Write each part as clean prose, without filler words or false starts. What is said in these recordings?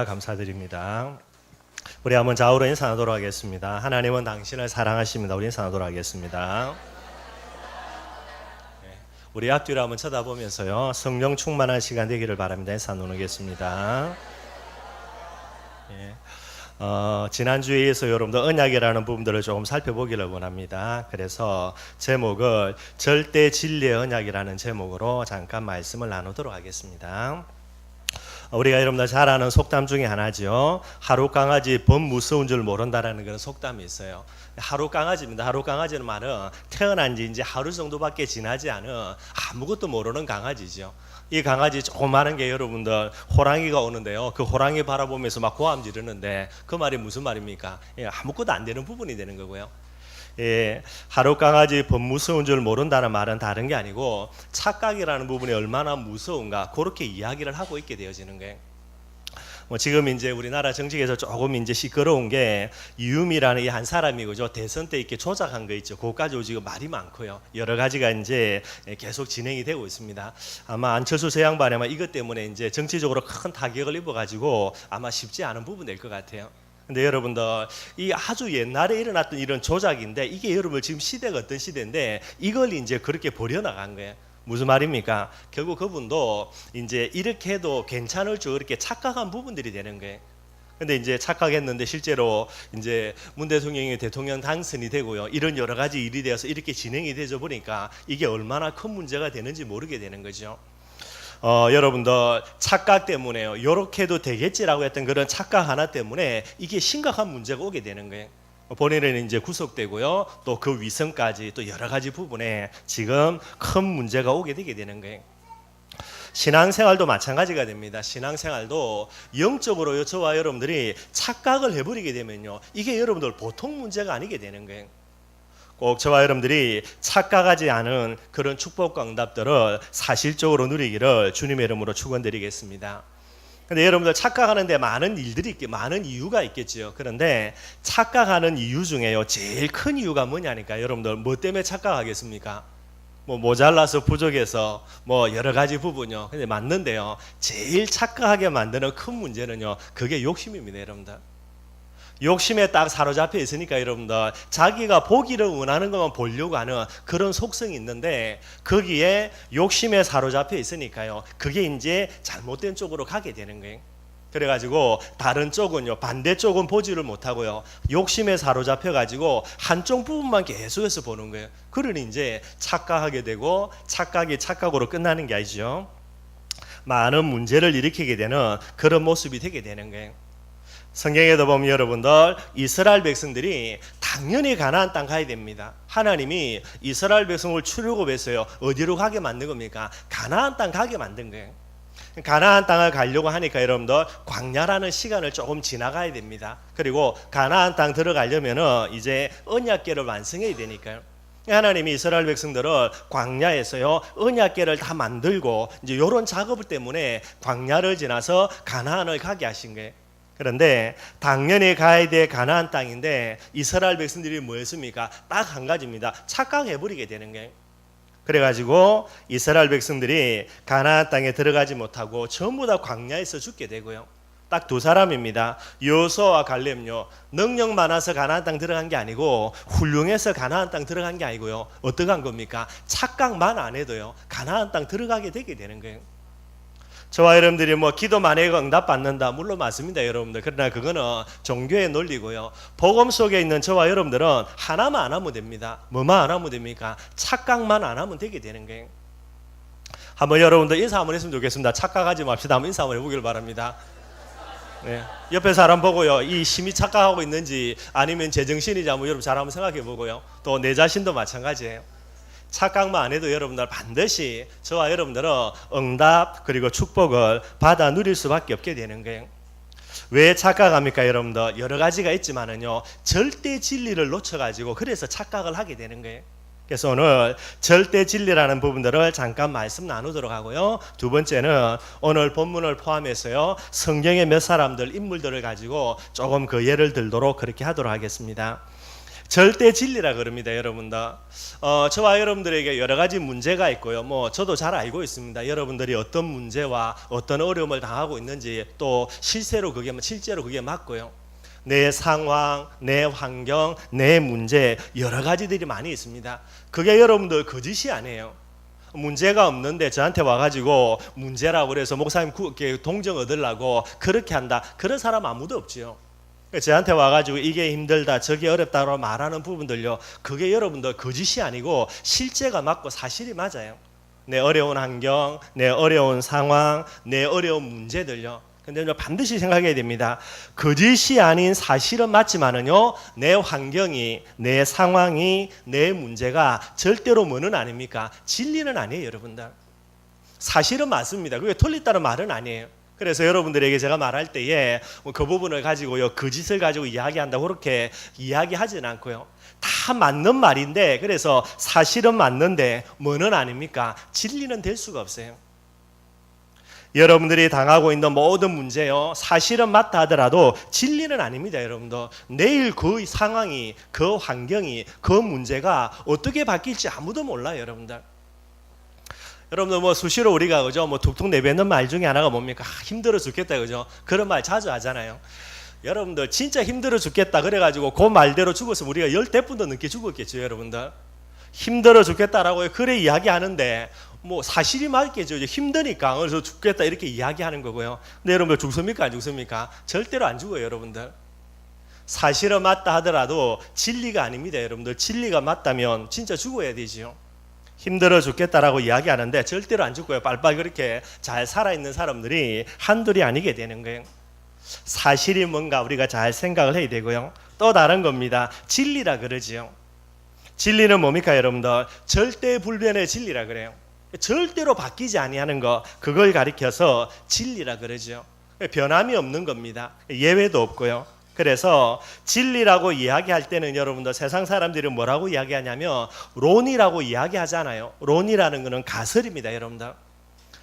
감사드립니다. 우리 한번 좌우로 인사하도록 하겠습니다. 하나님은 당신을 사랑하십니다. 우리 인사하도록 하겠습니다. 우리 앞뒤로 한번 쳐다보면서요, 성령 충만한 시간 되기를 바랍니다. 인사 나누겠습니다. 지난주에 이어서 여러분들 언약이라는 부분들을 조금 살펴보기를 원합니다. 그래서 제목을 절대 진리의 언약이라는 제목으로 잠깐 말씀을 나누도록 하겠습니다. 우리가 여러분들 잘 아는 속담 중에 하나죠. 하루 강아지 범 무서운 줄 모른다라는 그런 속담이 있어요. 하루 강아지입니다. 하루 강아지는 말은 태어난 지 이제 하루 정도밖에 지나지 않은 아무것도 모르는 강아지죠. 이 강아지 조그마한 게 여러분들 호랑이가 오는데요, 그 호랑이 바라보면서 막 고함 지르는데 그 말이 무슨 말입니까? 아무것도 안 되는 부분이 되는 거고요. 하루 강아지 범 무서운 줄 모른다는 말은 다른 게 아니고 착각이라는 부분이 얼마나 무서운가, 그렇게 이야기를 하고 있게 되어지는 거예요. 지금 이제 우리나라 정치계에서 조금 이제 시끄러운 게 이유미라는 이 한 사람이 그죠, 대선 때 이렇게 조작한 거 있죠. 그거 가지고 지금 말이 많고요. 여러 가지가 이제 계속 진행이 되고 있습니다. 아마 안철수 저 양반이 아마 이것 때문에 이제 정치적으로 큰 타격을 입어가지고 아마 쉽지 않은 부분일 것 같아요. 근데 여러분들, 이 아주 옛날에 일어났던 이런 조작인데 이게 여러분 지금 시대가 어떤 시대인데 이걸 이제 그렇게 버려나간 거예요. 무슨 말입니까? 결국 그분도 이제 이렇게 해도 괜찮을 줄 이렇게 착각한 부분들이 되는 거예요. 근데 이제 착각했는데 실제로 이제 문 대통령이 대통령 당선이 되고요, 이런 여러 가지 일이 되어서 이렇게 진행이 되죠. 보니까 이게 얼마나 큰 문제가 되는지 모르게 되는 거죠. 여러분들 착각 때문에요, 이렇게 해도 되겠지라고 했던 그런 착각 하나 때문에 이게 심각한 문제가 오게 되는 거예요. 본인은 이제 구속되고요, 또 그 위선까지 또 여러 가지 부분에 지금 큰 문제가 오게 되게 되는 거예요. 신앙생활도 마찬가지가 됩니다. 신앙생활도 영적으로 저와 여러분들이 착각을 해버리게 되면요, 이게 여러분들 보통 문제가 아니게 되는 거예요. 꼭 저와 여러분들이 착각하지 않은 그런 축복과 응답들을 사실적으로 누리기를 주님의 이름으로 축원드리겠습니다. 근데 여러분들 착각하는데 많은 일들이 많은 이유가 있겠죠. 그런데 착각하는 이유 중에요, 제일 큰 이유가 뭐냐니까. 여러분들 뭐 때문에 착각하겠습니까? 뭐 모자라서 부족해서 뭐 여러 가지 부분요. 근데 맞는데요, 제일 착각하게 만드는 큰 문제는요, 그게 욕심입니다. 여러분들 욕심에 딱 사로잡혀 있으니까 여러분들 자기가 보기를 원하는 것만 보려고 하는 그런 속성이 있는데 거기에 욕심에 사로잡혀 있으니까요, 그게 이제 잘못된 쪽으로 가게 되는 거예요. 그래가지고 다른 쪽은요, 반대쪽은 보지를 못하고요, 욕심에 사로잡혀 가지고 한쪽 부분만 계속해서 보는 거예요. 그러니 이제 착각하게 되고 착각이 착각으로 끝나는 게 아니죠. 많은 문제를 일으키게 되는 그런 모습이 되게 되는 거예요. 성경에도 보면 여러분들 이스라엘 백성들이 당연히 가나안 땅 가야 됩니다. 하나님이 이스라엘 백성을 출애굽했어요. 어디로 가게 만든 겁니까? 가나안 땅 가게 만든 거예요. 가나안 땅을 가려고 하니까 여러분들 광야라는 시간을 조금 지나가야 됩니다. 그리고 가나안 땅 들어가려면은 이제 언약궤를 완성해야 되니까요. 하나님이 이스라엘 백성들을 광야에서요, 언약궤를 다 만들고 이제 이런 작업 때문에 광야를 지나서 가나안을 가게 하신 거예요. 그런데 당연히 가야 될 가나안 땅인데 이스라엘 백성들이 뭐 했습니까? 딱 한 가지입니다. 착각해버리게 되는 거예요. 그래가지고 이스라엘 백성들이 가나안 땅에 들어가지 못하고 전부 다 광야에서 죽게 되고요. 딱 두 사람입니다. 여호수아와 갈렙요. 능력 많아서 가나안 땅 들어간 게 아니고 훌륭해서 가나안 땅 들어간 게 아니고요, 어떻게 한 겁니까? 착각만 안 해도요, 가나안 땅 들어가게 되게 되는 거예요. 저와 여러분들이 뭐 기도 많이 해서 응답 받는다, 물론 맞습니다 여러분들. 그러나 그거는 종교의 논리고요, 복음 속에 있는 저와 여러분들은 하나만 안 하면 됩니다. 뭐만 안 하면 됩니까? 착각만 안 하면 되게 되는 거예요. 한번 여러분들 인사 한번 했으면 좋겠습니다. 착각하지 맙시다. 한번 인사 한번 해보길 바랍니다. 네. 옆에 사람 보고요, 이 심히 착각하고 있는지 아니면 제정신인지 한번 여러분 잘 한번 생각해 보고요, 또 내 자신도 마찬가지예요. 착각만 안 해도 여러분들 반드시 저와 여러분들은 응답 그리고 축복을 받아 누릴 수밖에 없게 되는 거예요. 왜 착각합니까 여러분들? 여러 가지가 있지만은요, 절대 진리를 놓쳐가지고 그래서 착각을 하게 되는 거예요. 그래서 오늘 절대 진리라는 부분들을 잠깐 말씀 나누도록 하고요, 두 번째는 오늘 본문을 포함해서요, 성경의 몇 사람들 인물들을 가지고 조금 그 예를 들도록 그렇게 하도록 하겠습니다. 절대 진리라 그럽니다, 여러분들. 저와 여러분들에게 여러 가지 문제가 있고요. 저도 잘 알고 있습니다. 여러분들이 어떤 문제와 어떤 어려움을 당하고 있는지, 또 실제로 그게 맞고요. 내 상황, 내 환경, 내 문제, 여러 가지들이 많이 있습니다. 그게 여러분들 거짓이 아니에요. 문제가 없는데 저한테 와가지고 문제라고 그래서 목사님 동정 얻으려고 그렇게 한다, 그런 사람 아무도 없지요. 저한테 와가지고 이게 힘들다, 저게 어렵다고 말하는 부분들요, 그게 여러분들 거짓이 아니고 실제가 맞고 사실이 맞아요. 내 어려운 환경, 내 어려운 상황, 내 어려운 문제들요. 근데 반드시 생각해야 됩니다. 거짓이 아닌 사실은 맞지만은요, 내 환경이, 내 상황이, 내 문제가 절대로 뭐는 아닙니까? 진리는 아니에요, 여러분들. 사실은 맞습니다. 그게 틀렸다는 말은 아니에요. 그래서 여러분들에게 제가 말할 때에 그 부분을 가지고요, 거짓을 가지고 이야기한다고 그렇게 이야기하지는 않고요. 다 맞는 말인데, 그래서 사실은 맞는데 뭐는 아닙니까? 진리는 될 수가 없어요. 여러분들이 당하고 있는 모든 문제요, 사실은 맞다 하더라도 진리는 아닙니다, 여러분들. 내일 그 상황이, 그 환경이, 그 문제가 어떻게 바뀔지 아무도 몰라요, 여러분들. 여러분들 수시로 우리가 그죠, 툭툭 내뱉는 말 중에 하나가 뭡니까? 힘들어 죽겠다, 그죠? 그런 말 자주 하잖아요. 여러분들 진짜 힘들어 죽겠다 그래가지고 그 말대로 죽었으면 우리가 10대분도 넘게 죽었겠죠, 여러분들. 힘들어 죽겠다라고 그래 이야기하는데 사실이 맞겠죠. 힘드니까 그래서 죽겠다 이렇게 이야기하는 거고요. 근데 여러분들 죽습니까, 안 죽습니까? 절대로 안 죽어요, 여러분들. 사실은 맞다 하더라도 진리가 아닙니다, 여러분들. 진리가 맞다면 진짜 죽어야 되지요. 힘들어 죽겠다라고 이야기하는데 절대로 안 죽고요. 빨빨 그렇게 잘 살아있는 사람들이 한둘이 아니게 되는 거예요. 사실이 뭔가 우리가 잘 생각을 해야 되고요. 또 다른 겁니다. 진리라 그러지요. 진리는 뭡니까, 여러분들? 절대 불변의 진리라 그래요. 절대로 바뀌지 아니하는 거, 그걸 가리켜서 진리라 그러죠. 변함이 없는 겁니다. 예외도 없고요. 그래서 진리라고 이야기할 때는 여러분들 세상 사람들이 뭐라고 이야기하냐면 론이라고 이야기하잖아요. 론이라는 것은 가설입니다, 여러분들.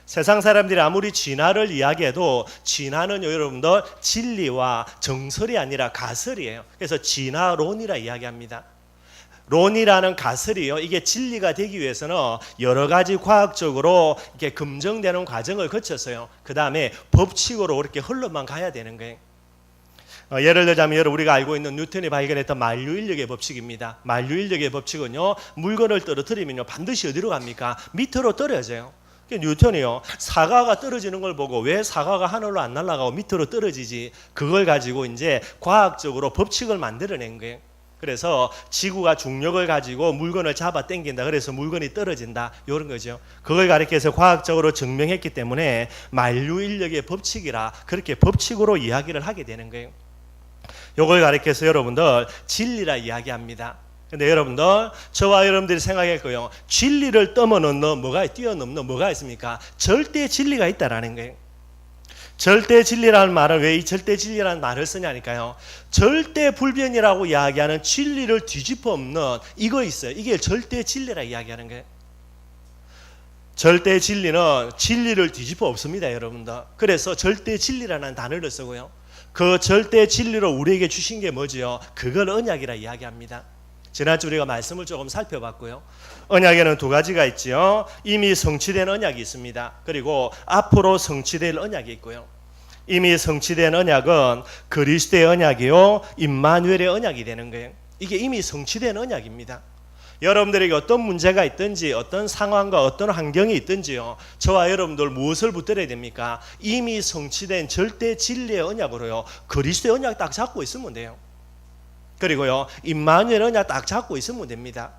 세상 사람들이 아무리 진화를 이야기해도 진화는요, 여러분들 진리와 정설이 아니라 가설이에요. 그래서 진화론이라 이야기합니다. 론이라는 가설이요, 이게 진리가 되기 위해서는 여러 가지 과학적으로 이렇게 검증되는 과정을 거쳐서요, 그 다음에 법칙으로 이렇게 흘러만 가야 되는 거예요. 예를 들자면 여러분 우리가 알고 있는 뉴턴이 발견했던 만류인력의 법칙입니다. 만류인력의 법칙은요, 물건을 떨어뜨리면요 반드시 어디로 갑니까? 밑으로 떨어져요. 뉴턴이요, 사과가 떨어지는 걸 보고 왜 사과가 하늘로 안 날아가고 밑으로 떨어지지, 그걸 가지고 이제 과학적으로 법칙을 만들어낸 거예요. 그래서 지구가 중력을 가지고 물건을 잡아 당긴다, 그래서 물건이 떨어진다, 이런 거죠. 그걸 가리켜서 과학적으로 증명했기 때문에 만류인력의 법칙이라 그렇게 법칙으로 이야기를 하게 되는 거예요. 이걸 가리켜서 여러분들 진리라 이야기합니다. 근데 여러분들, 저와 여러분들이 생각할 거예요. 진리를 뛰어넘는 뭐가 있습니까? 절대 진리가 있다라는 거예요. 절대 진리라는 말은 왜 이 절대 진리라는 말을 쓰냐니까요. 절대 불변이라고 이야기하는 진리를 뒤집어 엎는 이거 있어요. 이게 절대 진리라 이야기하는 거예요. 절대 진리는 진리를 뒤집어 엎습니다, 여러분들. 그래서 절대 진리라는 단어를 쓰고요. 그 절대 진리로 우리에게 주신 게 뭐지요? 그걸 언약이라 이야기합니다. 지난주 우리가 말씀을 조금 살펴봤고요. 언약에는 두 가지가 있지요. 이미 성취된 언약이 있습니다. 그리고 앞으로 성취될 언약이 있고요. 이미 성취된 언약은 그리스도의 언약이요, 임마누엘의 언약이 되는 거예요. 이게 이미 성취된 언약입니다. 여러분들에게 어떤 문제가 있든지 어떤 상황과 어떤 환경이 있든지요, 저와 여러분들 무엇을 붙들어야 됩니까? 이미 성취된 절대 진리의 언약으로요, 그리스도의 언약 딱 잡고 있으면 돼요. 그리고요, 임마누엘 언약 딱 잡고 있으면 됩니다.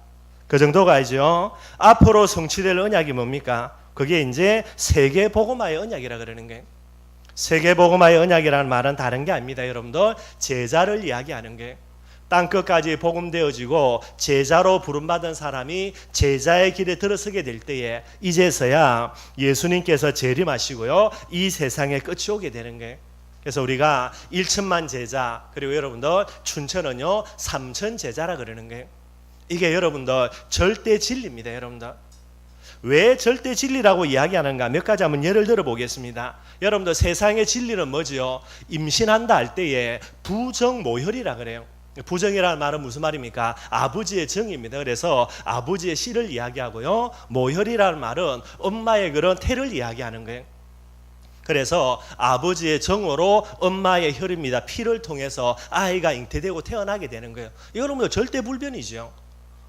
그 정도가 아니죠. 앞으로 성취될 언약이 뭡니까? 그게 이제 세계 복음화의 언약이라 그러는 거예요. 세계 복음화의 언약이라는 말은 다른 게 아닙니다, 여러분들. 제자를 이야기하는 거예요. 땅끝까지 복음되어지고 제자로 부름받은 사람이 제자의 길에 들어서게 될 때에 이제서야 예수님께서 재림하시고요, 이 세상의 끝이 오게 되는 거예요. 그래서 우리가 1천만 제자, 그리고 여러분들 춘천은요 3천 제자라 그러는 거예요. 이게 여러분들 절대 진리입니다, 여러분들. 왜 절대 진리라고 이야기하는가? 몇 가지 한번 예를 들어 보겠습니다. 여러분들 세상의 진리는 뭐지요? 임신한다 할 때에 부정모혈이라 그래요. 부정이라는 말은 무슨 말입니까? 아버지의 정입니다. 그래서 아버지의 씨를 이야기하고요. 모혈이라는 말은 엄마의 그런 태를 이야기하는 거예요. 그래서 아버지의 정으로 엄마의 혈입니다. 피를 통해서 아이가 잉태되고 태어나게 되는 거예요. 이거는 뭐 절대 불변이죠.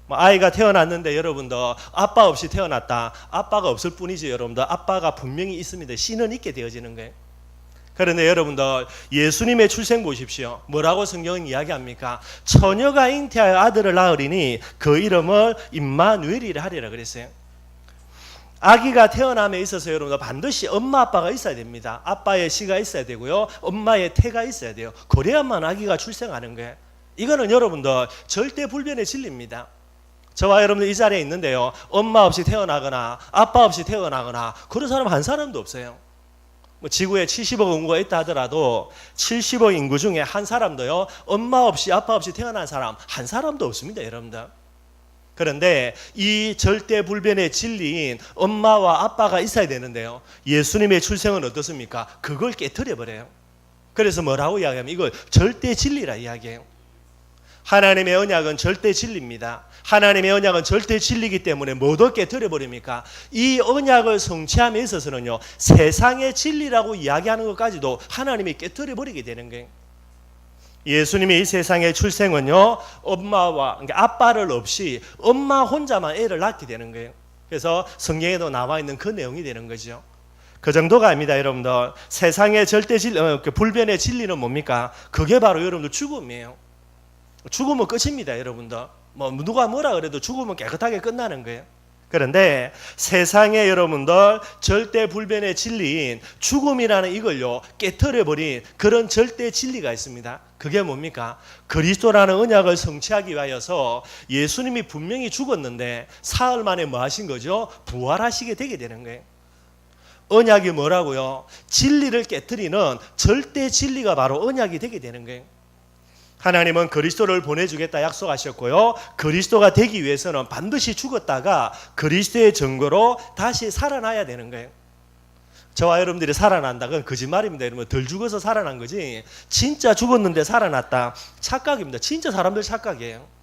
아이가 태어났는데 여러분들 아빠 없이 태어났다. 아빠가 없을 뿐이지 여러분들 아빠가 분명히 있습니다. 씨는 있게 되어지는 거예요. 그런데 여러분들 예수님의 출생 보십시오. 뭐라고 성경은 이야기합니까? 처녀가 잉태하여 아들을 낳으리니 그 이름을 임마누엘이라 하리라 그랬어요. 아기가 태어남에 있어서 여러분들 반드시 엄마 아빠가 있어야 됩니다. 아빠의 씨가 있어야 되고요. 엄마의 태가 있어야 돼요. 그래야만 아기가 출생하는 거예요. 이거는 여러분들 절대 불변의 진리입니다. 저와 여러분들 이 자리에 있는데요. 엄마 없이 태어나거나 아빠 없이 태어나거나 그런 사람 한 사람도 없어요. 지구에 70억 인구가 있다 하더라도 70억 인구 중에 한 사람도요. 엄마 없이 아빠 없이 태어난 사람 한 사람도 없습니다. 여러분들. 그런데 이 절대 불변의 진리인 엄마와 아빠가 있어야 되는데요. 예수님의 출생은 어떻습니까? 그걸 깨트려 버려요. 그래서 뭐라고 이야기하면 이걸 절대 진리라 이야기해요. 하나님의 언약은 절대 진리입니다. 하나님의 언약은 절대 진리이기 때문에 뭐도 깨트려 버립니까? 이 언약을 성취함에 있어서는요. 세상의 진리라고 이야기하는 것까지도 하나님이 깨트려 버리게 되는 거예요. 예수님의 이 세상의 출생은요. 엄마와 그러니까 아빠를 없이 엄마 혼자만 애를 낳게 되는 거예요. 그래서 성경에도 나와 있는 그 내용이 되는 거죠. 그 정도가 아닙니다. 여러분들. 세상의 절대 진리, 불변의 진리는 뭡니까? 그게 바로 여러분들 죽음이에요. 죽으면 끝입니다. 여러분들. 누가 뭐라 그래도 죽으면 깨끗하게 끝나는 거예요. 그런데 세상에 여러분들 절대 불변의 진리인 죽음이라는 이걸요 깨트려버린 그런 절대 진리가 있습니다. 그게 뭡니까? 그리스도라는 언약을 성취하기 위하여서 예수님이 분명히 죽었는데 사흘 만에 뭐 하신 거죠? 부활하시게 되게 되는 거예요. 언약이 뭐라고요? 진리를 깨트리는 절대 진리가 바로 언약이 되게 되는 거예요. 하나님은 그리스도를 보내주겠다 약속하셨고요. 그리스도가 되기 위해서는 반드시 죽었다가 그리스도의 증거로 다시 살아나야 되는 거예요. 저와 여러분들이 살아난다. 그건 거짓말입니다. 여러분 덜 죽어서 살아난 거지. 진짜 죽었는데 살아났다. 착각입니다. 진짜 사람들 착각이에요.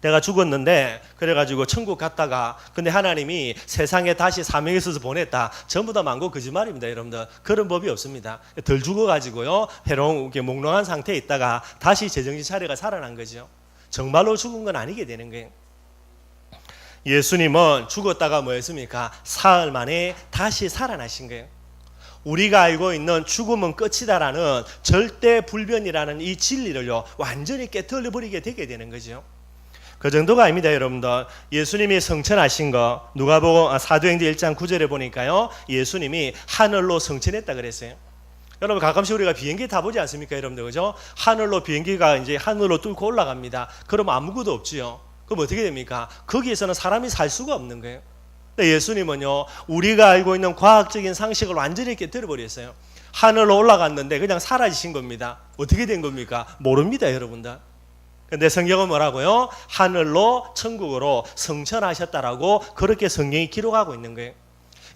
내가 죽었는데 그래가지고 천국 갔다가 근데 하나님이 세상에 다시 사명에 있어서 보냈다. 전부 다 망고 거짓말입니다. 여러분들 그런 법이 없습니다. 덜 죽어가지고요 해롱 몽롱한 상태에 있다가 다시 제정신 차려가 살아난 거죠. 정말로 죽은 건 아니게 되는 거예요. 예수님은 죽었다가 뭐 했습니까? 사흘 만에 다시 살아나신 거예요. 우리가 알고 있는 죽음은 끝이다라는 절대 불변이라는 이 진리를요 완전히 깨트려 버리게 되게 되는 거죠. 그 정도가 아닙니다. 여러분들. 예수님이 성천하신 거 누가복음 사도행전 1장 9절에 보니까요 예수님이 하늘로 성천했다 그랬어요. 여러분 가끔씩 우리가 비행기 타보지 않습니까? 여러분들 그죠? 하늘로 비행기가 이제 하늘로 뚫고 올라갑니다. 그럼 아무것도 없지요. 그럼 어떻게 됩니까? 거기에서는 사람이 살 수가 없는 거예요. 근데 예수님은요 우리가 알고 있는 과학적인 상식을 완전히 깨뜨려 버렸어요. 하늘로 올라갔는데 그냥 사라지신 겁니다. 어떻게 된 겁니까? 모릅니다. 여러분들. 근데 성경은 뭐라고요? 하늘로 천국으로 성천하셨다라고 그렇게 성경이 기록하고 있는 거예요.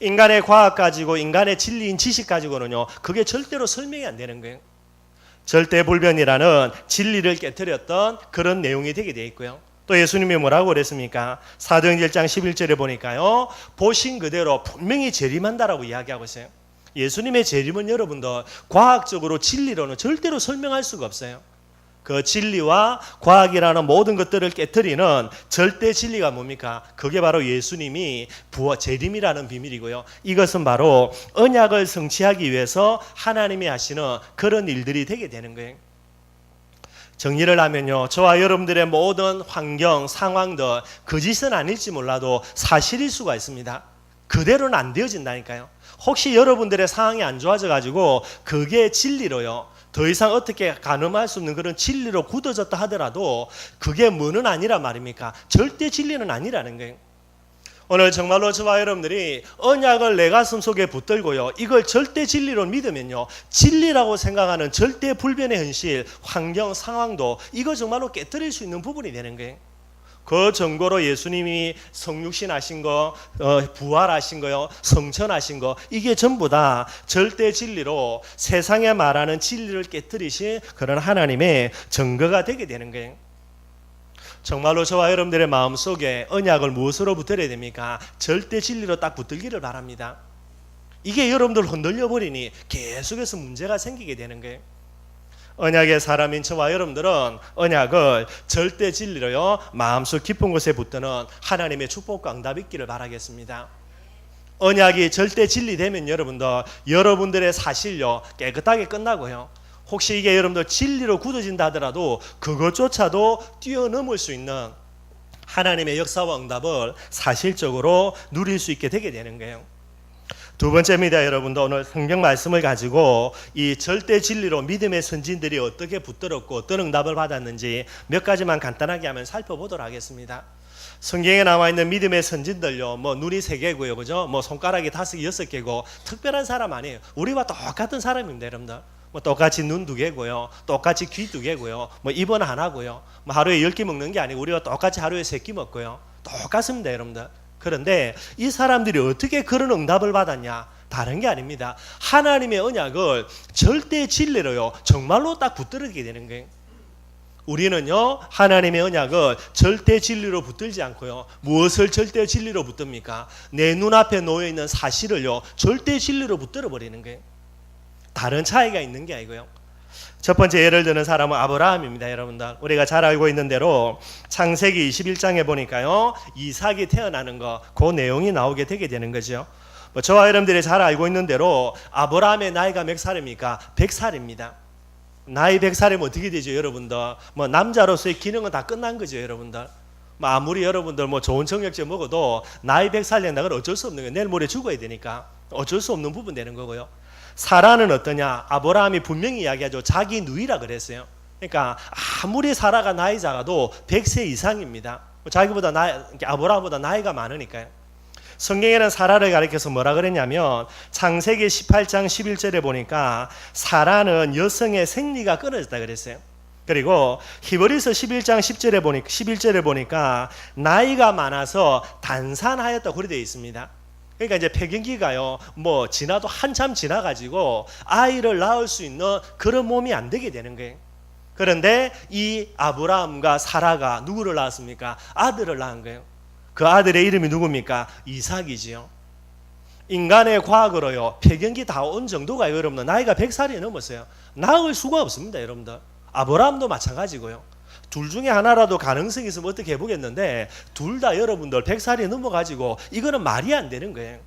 인간의 과학 가지고 인간의 진리인 지식 가지고는요 그게 절대로 설명이 안 되는 거예요. 절대불변이라는 진리를 깨트렸던 그런 내용이 되게 되어 있고요. 또 예수님이 뭐라고 그랬습니까? 사도행전 1장 11절에 보니까요 보신 그대로 분명히 재림한다라고 이야기하고 있어요. 예수님의 재림은 여러분들 과학적으로 진리로는 절대로 설명할 수가 없어요. 그 진리와 과학이라는 모든 것들을 깨트리는 절대 진리가 뭡니까? 그게 바로 예수님이 재림이라는 비밀이고요. 이것은 바로 언약을 성취하기 위해서 하나님이 하시는 그런 일들이 되게 되는 거예요. 정리를 하면요. 저와 여러분들의 모든 환경, 상황들 거짓은 아닐지 몰라도 사실일 수가 있습니다. 그대로는 안 되어진다니까요. 혹시 여러분들의 상황이 안 좋아져 가지고 그게 진리로요. 더 이상 어떻게 가늠할 수 없는 그런 진리로 굳어졌다 하더라도 그게 뭐는 아니라 말입니까? 절대 진리는 아니라는 거예요. 오늘 정말로 저와 여러분들이 언약을 내 가슴 속에 붙들고요. 이걸 절대 진리로 믿으면요. 진리라고 생각하는 절대 불변의 현실, 환경, 상황도 이거 정말로 깨트릴 수 있는 부분이 되는 거예요. 그 정고로 예수님이 성육신하신 거, 부활하신 거요, 성천하신 거, 이게 전부 다 절대 진리로 세상에 말하는 진리를 깨뜨리신 그런 하나님의 증거가 되게 되는 거예요. 정말로 저와 여러분들의 마음속에 언약을 무엇으로 붙들어야 됩니까? 절대 진리로 딱 붙들기를 바랍니다. 이게 여러분들 흔들려 버리니 계속해서 문제가 생기게 되는 거예요. 언약의 사람인 저와 여러분들은 언약을 절대 진리로요, 마음속 깊은 곳에 붙드는 하나님의 축복과 응답이 있기를 바라겠습니다. 언약이 절대 진리 되면 여러분들의 사실요 깨끗하게 끝나고요, 혹시 이게 여러분들 진리로 굳어진다 하더라도 그것조차도 뛰어넘을 수 있는 하나님의 역사와 응답을 사실적으로 누릴 수 있게 되게 되는 거예요. 두 번째입니다. 여러분들, 오늘 성경 말씀을 가지고 이 절대 진리로 믿음의 선진들이 어떻게 붙들었고 어떤 응답을 받았는지 몇 가지만 간단하게 하면 살펴보도록 하겠습니다. 성경에 나와 있는 믿음의 선진들요, 뭐 눈이 3개고요, 그죠? 뭐 손가락이 5개, 6개고 특별한 사람 아니에요. 우리와 똑같은 사람입니다, 여러분들. 뭐 똑같이 눈 2개고요, 똑같이 귀 2개고요, 뭐 입은 하나고요, 뭐 하루에 10끼 먹는 게 아니고 우리와 똑같이 하루에 3끼 먹고요, 똑같습니다, 여러분들. 그런데 이 사람들이 어떻게 그런 응답을 받았냐? 다른 게 아닙니다. 하나님의 언약을 절대 진리로요, 정말로 딱 붙들게 되는 거예요. 우리는요, 하나님의 언약을 절대 진리로 붙들지 않고요, 무엇을 절대 진리로 붙듭니까? 내 눈앞에 놓여 있는 사실을요 절대 진리로 붙들어 버리는 거예요. 다른 차이가 있는 게 아니고요. 첫 번째 예를 드는 사람은 아브라함입니다. 여러분들, 우리가 잘 알고 있는 대로 창세기 21장에 보니까요, 이삭이 태어나는 거, 그 내용이 나오게 되게 되는 거죠. 뭐 저와 여러분들이 잘 알고 있는 대로 아브라함의 나이가 몇 살입니까? 100살입니다. 나이 100살이면 어떻게 되죠, 여러분들? 뭐 남자로서의 기능은 다 끝난 거죠, 여러분들. 뭐 아무리 여러분들 뭐 좋은 청력제 먹어도 나이 100살 된다는 건 어쩔 수 없는 거예요. 내일 모레 죽어야 되니까 어쩔 수 없는 부분 되는 거고요. 사라는 어떠냐? 아브라함이 분명히 이야기하죠. 자기 누이라 그랬어요. 그러니까 아무리 사라가 나이 작아도 100세 이상입니다. 자기보다 아브라함보다 나이가 많으니까요. 성경에는 사라를 가리켜서 뭐라 그랬냐면 창세기 18장 11절에 보니까 사라는 여성의 생리가 끊어졌다 그랬어요. 그리고 히브리서 11장 11절에 보니까 나이가 많아서 단산하였다고 그렇게 되어 있습니다. 그러니까 이제 폐경기가요, 뭐 지나도 한참 지나가지고 아이를 낳을 수 있는 그런 몸이 안 되게 되는 거예요. 그런데 이 아브라함과 사라가 누구를 낳았습니까? 아들을 낳은 거예요. 그 아들의 이름이 누굽니까? 이삭이지요. 인간의 과학으로요, 폐경기 다 온 정도가 여러분들 나이가 100살이 넘었어요. 낳을 수가 없습니다, 여러분들. 아브라함도 마찬가지고요. 둘 중에 하나라도 가능성이 있으면 어떻게 해보겠는데 둘 다 여러분들 100살이 넘어가지고 이거는 말이 안 되는 거예요.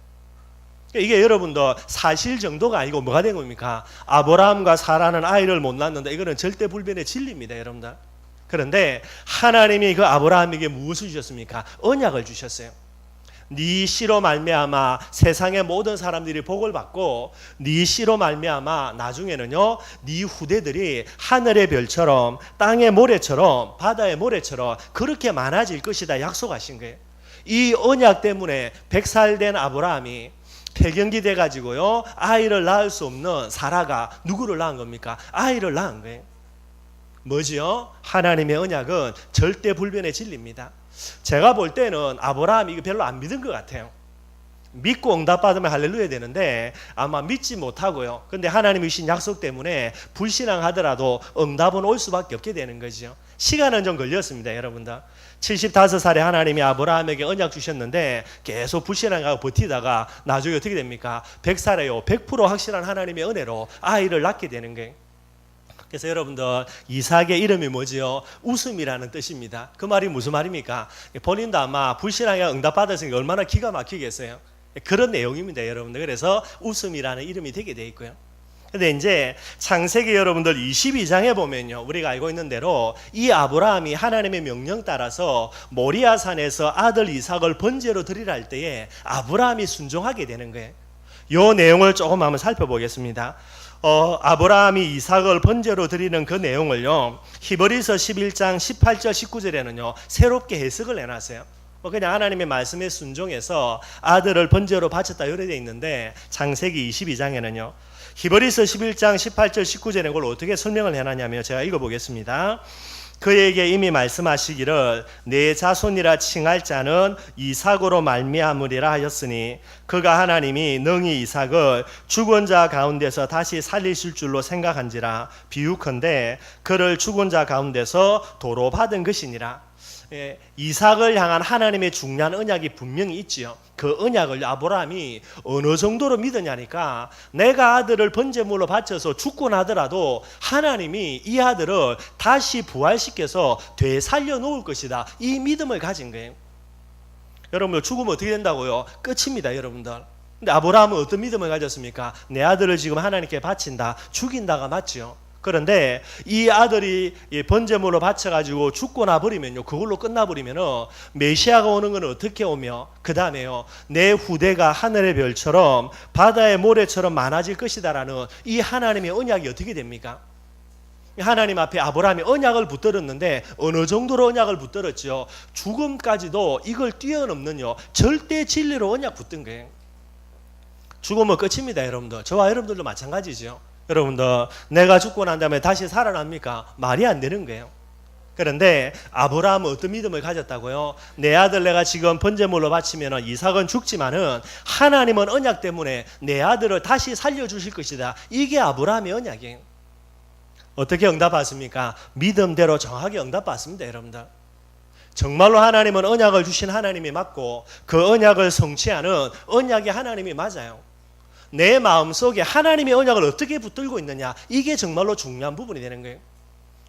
이게 여러분들 사실 정도가 아니고 뭐가 된 겁니까? 아브라함과 사라는 아이를 못 낳는다. 이거는 절대 불변의 진리입니다, 여러분들. 그런데 하나님이 그 아브라함에게 무엇을 주셨습니까? 언약을 주셨어요. 네 씨로 말미암아 세상의 모든 사람들이 복을 받고 네 씨로 말미암아 나중에는요 네 후대들이 하늘의 별처럼 땅의 모래처럼 바다의 모래처럼 그렇게 많아질 것이다 약속하신 거예요. 이 언약 때문에 100살 된 아브라함이 폐경기 돼가지고요 아이를 낳을 수 없는 사라가 누구를 낳은 겁니까? 아이를 낳은 거예요. 뭐지요? 하나님의 언약은 절대 불변의 진리입니다. 제가 볼 때는 아브라함이 이거 별로 안 믿은 것 같아요. 믿고 응답받으면 할렐루야 되는데 아마 믿지 못하고요. 근데 하나님이 주신 약속 때문에 불신앙하더라도 응답은 올 수밖에 없게 되는 거죠. 시간은 좀 걸렸습니다, 여러분들. 75살에 하나님이 아브라함에게 언약 주셨는데 계속 불신앙하고 버티다가 나중에 어떻게 됩니까? 100살에요. 100% 확실한 하나님의 은혜로 아이를 낳게 되는 거예요. 그래서 여러분들 이삭의 이름이 뭐지요? 웃음이라는 뜻입니다. 그 말이 무슨 말입니까? 본인도 아마 불신앙에 응답받았으니까 얼마나 기가 막히겠어요. 그런 내용입니다, 여러분들. 그래서 웃음이라는 이름이 되게 돼 있고요. 근데 이제 창세기 여러분들 22장에 보면요, 우리가 알고 있는 대로 이 아브라함이 하나님의 명령 따라서 모리아산에서 아들 이삭을 번제로 드리라 할 때에 아브라함이 순종하게 되는 거예요. 이 내용을 조금 한번 살펴보겠습니다. 아브라함이 이삭을 번제로 드리는 그 내용을요, 히브리서 11장 18절 19절에는요 새롭게 해석을 해놨어요. 그냥 하나님의 말씀에 순종해서 아들을 번제로 바쳤다 이렇게 되어 있는데 창세기 22장에는요 히브리서 11장 18절 19절에 그걸 어떻게 설명을 해놨냐면 제가 읽어보겠습니다. 그에게 이미 말씀하시기를 내 자손이라 칭할 자는 이삭으로 말미암으리라 하였으니 그가 하나님이 능히 이삭을 죽은 자 가운데서 다시 살리실 줄로 생각한지라 비유컨대 그를 죽은 자 가운데서 도로 받은 것이니라. 이삭을 향한 하나님의 중요한 언약이 분명히 있지요. 그 언약을 아브라함이 어느 정도로 믿었냐니까 내가 아들을 번제물로 바쳐서 죽고 나더라도 하나님이 이 아들을 다시 부활시켜서 되살려 놓을 것이다. 이 믿음을 가진 거예요. 여러분들 죽으면 어떻게 된다고요? 끝입니다, 여러분들. 근데 아브라함은 어떤 믿음을 가졌습니까? 내 아들을 지금 하나님께 바친다, 죽인다가 맞지요. 그런데 이 아들이 번제물로 바쳐가지고 죽고 나버리면요, 그걸로 끝나버리면은 메시아가 오는 건 어떻게 오며 그 다음에요, 내 후대가 하늘의 별처럼 바다의 모래처럼 많아질 것이다라는 이 하나님의 언약이 어떻게 됩니까? 하나님 앞에 아브라함이 언약을 붙들었는데 어느 정도로 언약을 붙들었죠? 죽음까지도 이걸 뛰어넘는요 절대 진리로 언약 붙든 거예요. 죽으면 끝입니다, 여러분들. 저와 여러분들도 마찬가지죠. 여러분들, 내가 죽고 난 다음에 다시 살아납니까? 말이 안 되는 거예요. 그런데 아브라함은 어떤 믿음을 가졌다고요? 내 아들 내가 지금 번제물로 바치면 이삭은 죽지만은 하나님은 언약 때문에 내 아들을 다시 살려주실 것이다. 이게 아브라함의 언약이에요. 어떻게 응답받습니까? 믿음대로 정확하게 응답받습니다, 여러분들. 정말로 하나님은 언약을 주신 하나님이 맞고 그 언약을 성취하는 언약의 하나님이 맞아요. 내 마음속에 하나님의 언약을 어떻게 붙들고 있느냐, 이게 정말로 중요한 부분이 되는 거예요.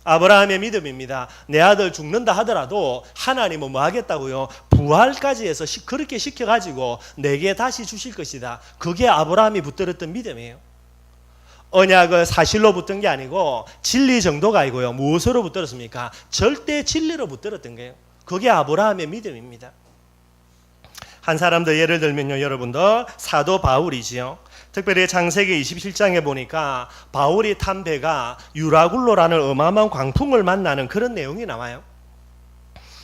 아브라함의 믿음입니다. 내 아들 죽는다 하더라도 하나님은 뭐 하겠다고요? 부활까지 해서 그렇게 시켜가지고 내게 다시 주실 것이다. 그게 아브라함이 붙들었던 믿음이에요. 언약을 사실로 붙든 게 아니고 진리 정도가 아니고요, 무엇으로 붙들었습니까? 절대 진리로 붙들었던 거예요. 그게 아브라함의 믿음입니다. 한 사람 더 예를 들면요, 여러분들, 사도 바울이지요. 특별히 창세기 27장에 보니까 바울이 탄 배가 유라굴로라는 어마어마한 광풍을 만나는 그런 내용이 나와요.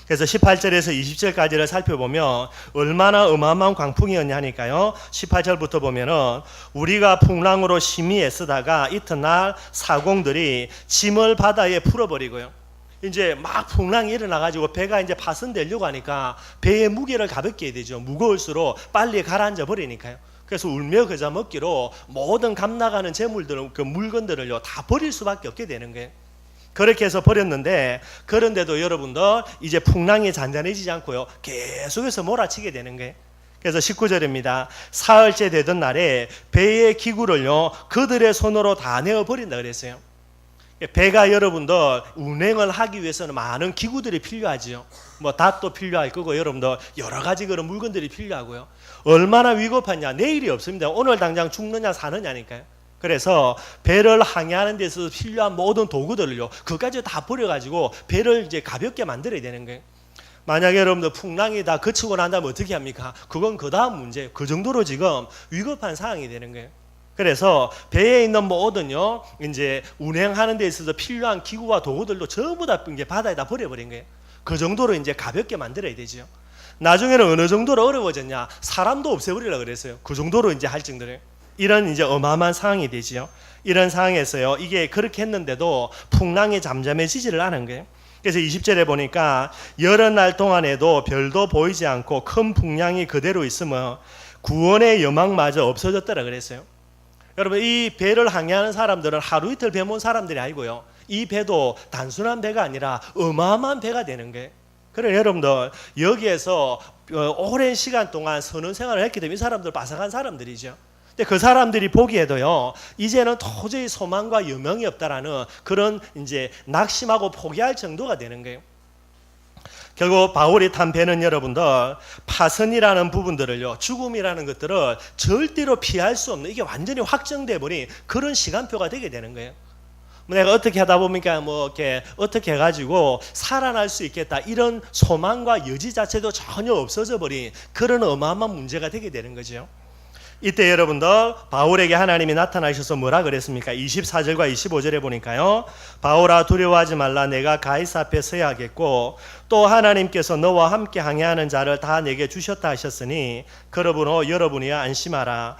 그래서 18절에서 20절까지를 살펴보면 얼마나 어마어마한 광풍이었냐니까요. 18절부터 보면은 우리가 풍랑으로 심히 애쓰다가 이튿날 사공들이 짐을 바다에 풀어버리고요. 이제 막 풍랑이 일어나가지고 배가 이제 파손되려고 하니까 배의 무게를 가볍게 해야 되죠. 무거울수록 빨리 가라앉아 버리니까요. 그래서 울며 겨자 먹기로 모든 감 나가는 재물들은 그 물건들을요 다 버릴 수밖에 없게 되는 거예요. 그렇게 해서 버렸는데, 그런데도 여러분들 이제 풍랑이 잔잔해지지 않고요 계속해서 몰아치게 되는 거예요. 그래서 19절입니다. 사흘째 되던 날에 배의 기구를요 그들의 손으로 다 내어 버린다 그랬어요. 배가 여러분들 운행을 하기 위해서는 많은 기구들이 필요하지요. 뭐 닷도 필요할 거고 여러분들 여러 가지 그런 물건들이 필요하고요. 얼마나 위급하냐, 내일이 없습니다. 오늘 당장 죽느냐 사느냐니까요. 그래서 배를 항해하는 데 있어서 필요한 모든 도구들을요 그까지 다 버려가지고 배를 이제 가볍게 만들어야 되는 거예요. 만약에 여러분들 풍랑이 다 그치고 난 다음에 어떻게 합니까? 그건 그 다음 문제. 그 정도로 지금 위급한 상황이 되는 거예요. 그래서 배에 있는 모든요 이제 운행하는 데 있어서 필요한 기구와 도구들도 전부 다 이제 바다에다 버려버린 거예요. 그 정도로 이제 가볍게 만들어야 되죠. 나중에는 어느 정도로 어려워졌냐, 사람도 없애버리려고 그랬어요. 그 정도로 이제 할 정도로 이런 이제 어마어마한 상황이 되지요. 이런 상황에서요 이게 그렇게 했는데도 풍랑이 잠잠해지지를 않은 거예요. 그래서 20절에 보니까 여러 날 동안에도 별도 보이지 않고 큰 풍랑이 그대로 있으며 구원의 여망마저 없어졌더라 그랬어요. 여러분, 이 배를 항해하는 사람들은 하루 이틀 배 모은 사람들이 아니고요, 이 배도 단순한 배가 아니라 어마어마한 배가 되는 거예요. 그래 여러분들, 여기에서 오랜 시간 동안 선원 생활을 했기 때문에 이 사람들 바삭한 사람들이죠. 근데 그 사람들이 보기에도요 이제는 도저히 소망과 여명이 없다라는 그런 이제 낙심하고 포기할 정도가 되는 거예요. 결국 바울이 탄 배는 여러분들 파선이라는 부분들을요, 죽음이라는 것들을 절대로 피할 수 없는, 이게 완전히 확정돼 버린 그런 시간표가 되게 되는 거예요. 내가 어떻게 하다 보니까 뭐 이렇게 어떻게 해가지고 살아날 수 있겠다, 이런 소망과 여지 자체도 전혀 없어져 버린 그런 어마어마한 문제가 되게 되는 거죠. 이때 여러분들 바울에게 하나님이 나타나셔서 뭐라 그랬습니까? 24절과 25절에 보니까요, 바울아 두려워하지 말라, 내가 가이사 앞에 서야 하겠고 또 하나님께서 너와 함께 항해하는 자를 다 내게 주셨다 하셨으니 그러므로 여러분이야 안심하라.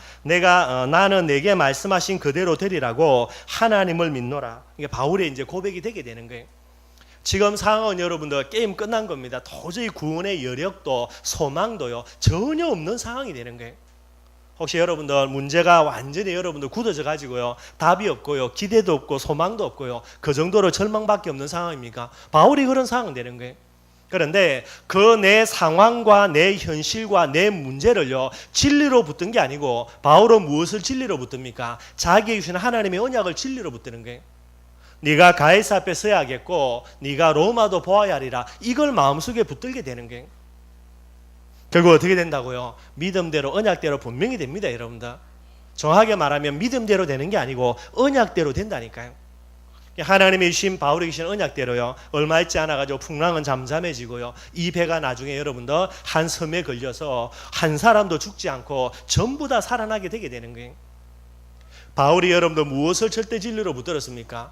나는 내게 말씀하신 그대로 되리라고 하나님을 믿노라. 이게 바울의 이제 고백이 되게 되는 거예요. 지금 상황은 여러분들 게임 끝난 겁니다. 도저히 구원의 여력도 소망도요 전혀 없는 상황이 되는 거예요. 혹시 여러분들 문제가 완전히 여러분들 굳어져 가지고요 답이 없고요 기대도 없고 소망도 없고요 그 정도로 절망밖에 없는 상황입니까? 바울이 그런 상황이 되는 거예요. 그런데 그 내 상황과 내 현실과 내 문제를요 진리로 붙든 게 아니고 바울은 무엇을 진리로 붙듭니까? 자기에게 주신 하나님의 언약을 진리로 붙드는 거예요. 네가 가이사 앞에 서야겠고 네가 로마도 보아야 하리라. 이걸 마음속에 붙들게 되는 거예요. 결국 어떻게 된다고요? 믿음대로 언약대로 분명히 됩니다. 여러분들 정확하게 말하면 믿음대로 되는 게 아니고 언약대로 된다니까요. 하나님이 주신 바울에게 주신 언약대로요 얼마 있지 않아 가지고 풍랑은 잠잠해지고요 이 배가 나중에 여러분들 한 섬에 걸려서 한 사람도 죽지 않고 전부 다 살아나게 되게 되는 거예요. 바울이 여러분들 무엇을 절대 진리로 붙들었습니까?